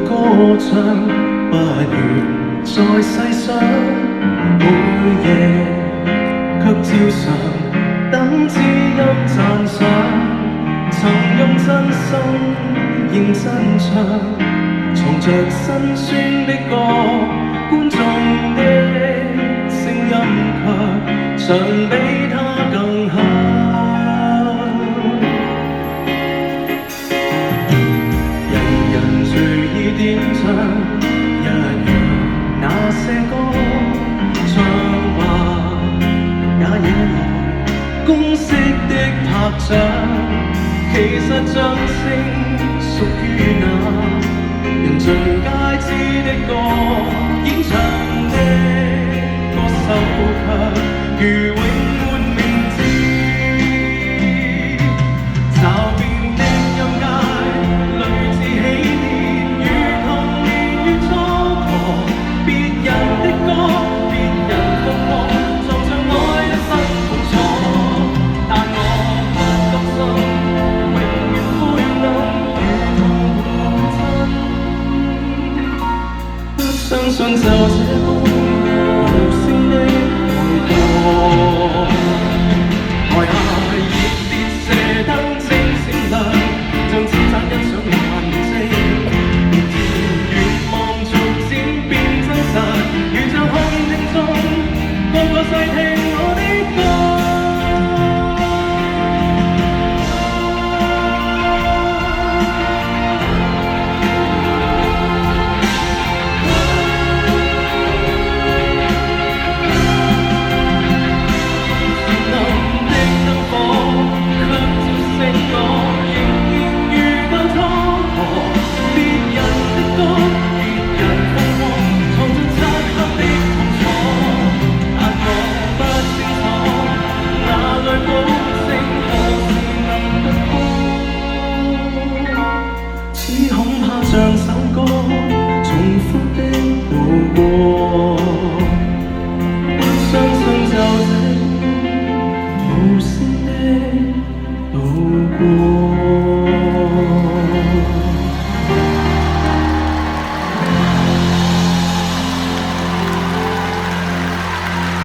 歌唱，不願再細想，每夜卻照常等知音讚賞，曾用真心認真唱，藏着辛酸的歌，觀眾的聲音卻常比他更響。點唱一樣那些歌，唱吧也惹來公式的拍掌，其實掌聲屬於那人盡皆知的歌，演唱的歌手卻如永沒名字，找遍的音階類似起相信就這般無聲的回播，台下熱烈射燈星閃亮，像千盞欣賞眼睛，願望逐漸變真實，如像看聽眾個個細聽我的歌。Go